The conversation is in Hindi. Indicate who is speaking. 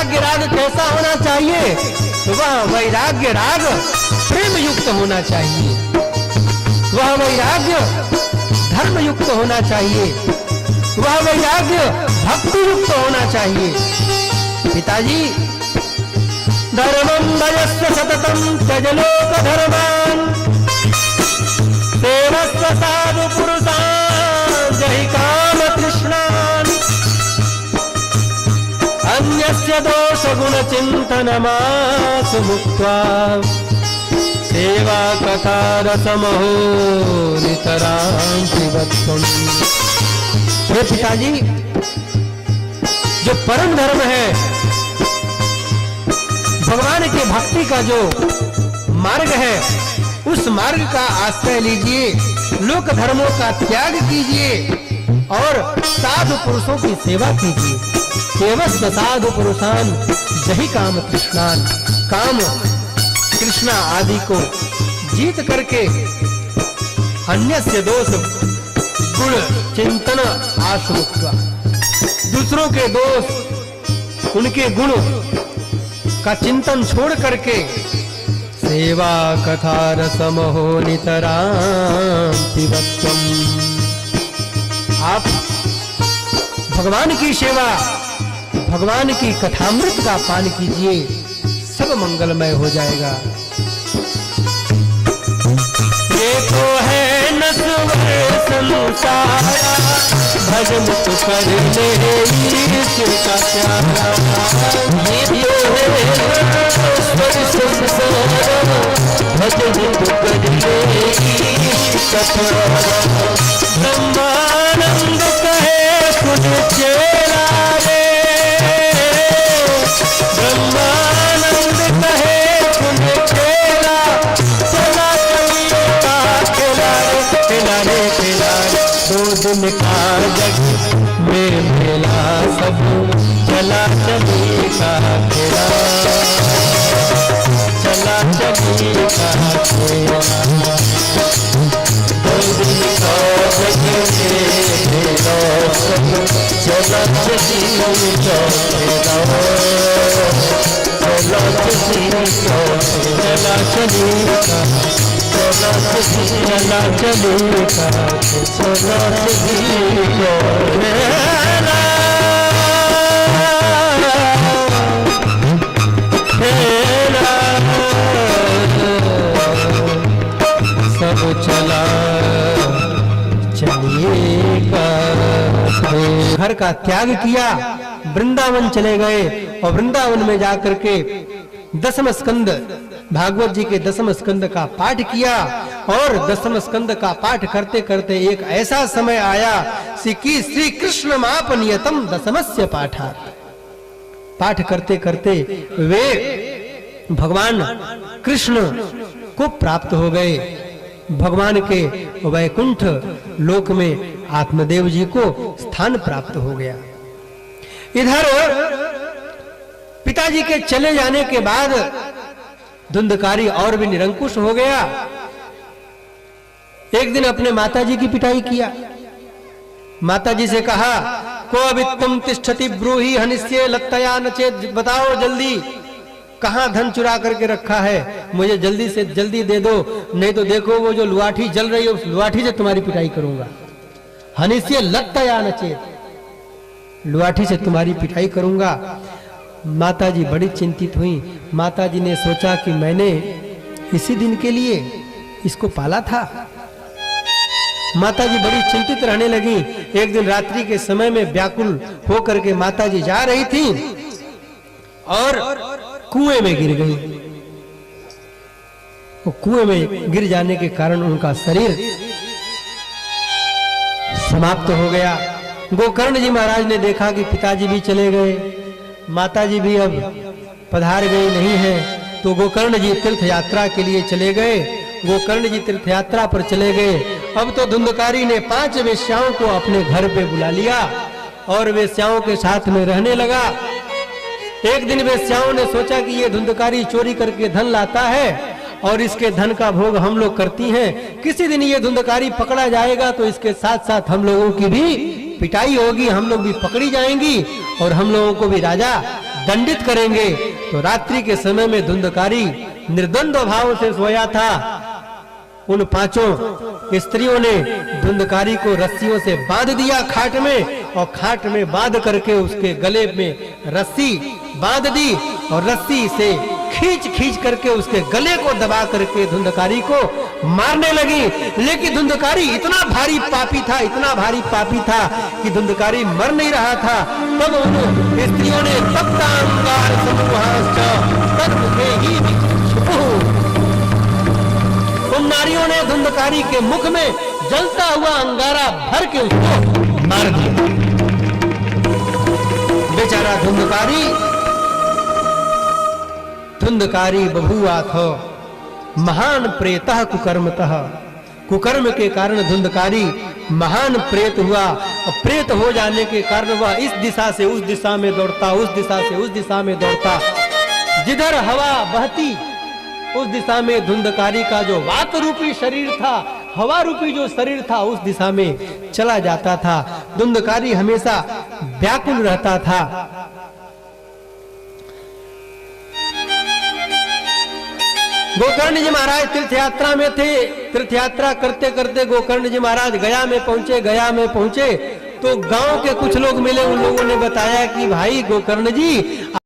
Speaker 1: वैराग्य राग कैसा होना चाहिए? तो वह वैराग्य राग प्रेम युक्त होना चाहिए, वह वैराग्य धर्म युक्त होना चाहिए, वह वैराग्य भक्ति युक्त होना चाहिए। पिताजी, धर्मं भजस्व सततं त्यज लोक धर्मान् सेवस्व साधु पुरुषान् जहि काम तृष्णान् अन्यस्य दोष गुण चिंतनमासु मुक्त्वा सेवा कथा रसमहो नितरां पिबत्वम्। हे पिताजी, जो परम धर्म है, भगवान के भक्ति का जो मार्ग है, उस मार्ग का आश्रय लीजिए, लोक धर्मों का त्याग कीजिए और साधु पुरुषों की सेवा कीजिए। केवस्व साधु पुरुषान जहि काम तृष्णान, काम कृष्णा आदि को जीत करके अन्यस्य दोष गुण चिंतन आशु मुक्त्वा, दूसरों के दोष उनके गुण का चिंतन छोड़ करके सेवा कथा रसमहो नितरां पिबत्वम्। आप भगवान की सेवा, भगवान की कथामृत का पान कीजिए, सब मंगलमय हो जाएगा। ये तो है नश्वर संसारा, भज मुख कर ले ईश्वर का प्यारा। ये तो है नश्वर संसारा, भज मुख कर ले ईश्वर का प्यारा। ब्रह्मानंद कहे सुन चेला रे, ब्रह्मानंद कहे सुन चेला, चला चलिए का खेला रे, खेला रे खेला रे। दो दिन का जग में मेला सब, चला चलिए का खेला, चला चलिए का खेला। दो दिन का जग में मेला सब, चला चलिए का खेला, चला चलिए का, चला चलिए का, चला चलिए का, चला चलिए का। सब चला चलिएगा। घर का त्याग किया, वृंदावन चले गए और वृंदावन में जाकर के दसम स्कंद, भागवत जी के दसम स्कंद का पाठ किया। और दसम स्कंद का पाठ करते करते एक ऐसा समय आया कि श्री कृष्ण मापनियतम दसमस्य पाठा, पाठ करते करते वे भगवान कृष्ण को प्राप्त हो गए। भगवान के वैकुंठ लोक में आत्मदेव जी को स्थान प्राप्त हो गया। इधर पिताजी के चले जाने के बाद धुंधकारी और भी निरंकुश हो गया। एक दिन अपने माताजी की पिटाई किया। माताजी से कहा, को अवित्तम तिष्ठति ब्रूहि हनिष्ये लत्तया नचेत, बताओ जल्दी कहां धन चुरा करके रखा है, मुझे जल्दी से जल्दी दे दो, नहीं तो देखो वो जो लुआठी जल रही है उस लुआठी से तुम्हारी पिटाई करूंगा। हनिष्ये लत्तया नचेत, लुआठी से तुम्हारी पिटाई करूंगा। माताजी बड़ी चिंतित हुई। माताजी ने सोचा कि मैंने इसी दिन के लिए इसको पाला था। माताजी बड़ी चिंतित रहने लगी। एक दिन रात्रि के समय में व्याकुल होकर के माताजी जा रही थी और कुएं में गिर गई। वो कुएं में गिर जाने के कारण उनका शरीर समाप्त हो गया। गोकर्ण जी महाराज ने देखा कि पिताजी भी चले गए, माताजी भी अब पधार गई नहीं है, तो गोकर्ण जी तीर्थ यात्रा के लिए चले गए। गोकर्ण जी तीर्थ यात्रा पर चले गए। अब तो धुंधकारी ने 5 वेश्याओं को अपने घर पे बुला लिया और वेश्याओं के साथ में रहने लगा। एक दिन वेश्याओं ने सोचा कि ये धुंधकारी चोरी करके धन लाता है और इसके धन का भोग हम लोग करती हैं। किसी दिन ये धुंधकारी पकड़ा जाएगा तो इसके साथ साथ हम लोगों की भी पिटाई होगी, हम लोग भी पकड़ी जाएंगी और हम लोगों को भी राजा दंडित करेंगे। तो रात्रि के समय में धुंधकारी निर्द्वंद्व भाव से सोया था। उन पांचों स्त्रियों ने धुंधकारी को रस्सियों से बांध दिया खाट में, और खाट में बांध करके उसके गले में रस्सी बांध दी और रस्सी से खींच खींच करके उसके गले को दबा करके धुंधकारी को मारने लगी। लेकिन धुंधकारी इतना भारी पापी था, इतना भारी पापी था कि धुंधकारी मर नहीं रहा था। तब उन स्त्रियों ने तप्तांगार समूहाश्च तन्मुखे ही विक्षिपुः, उन नारियों ने धुंधकारी के मुख में जलता हुआ अंगारा भर के उसको मार दिया। बेचारा धुंधकारी बभूवाथ महान प्रेतः कुकर्मतः, कुकर्म के कारण धुंधकारी महान प्रेत हुआ, और प्रेत हो जाने के कारण वह इस दिशा से उस दिशा में दौड़ता, उस दिशा से उस दिशा में दौड़ता, जिधर हवा बहती उस दिशा में धुंधकारी का जो वात रूपी शरीर था, हवा रूपी जो शरीर था, उस दिशा में चला जाता था। धुंधकारी हमेशा व्याकुल रहता था। गोकर्ण जी महाराज तीर्थ यात्रा में थे। तीर्थ यात्रा करते करते गोकर्ण जी महाराज गया में पहुंचे तो गांव के कुछ लोग मिले। उन लोगों ने बताया कि भाई गोकर्ण जी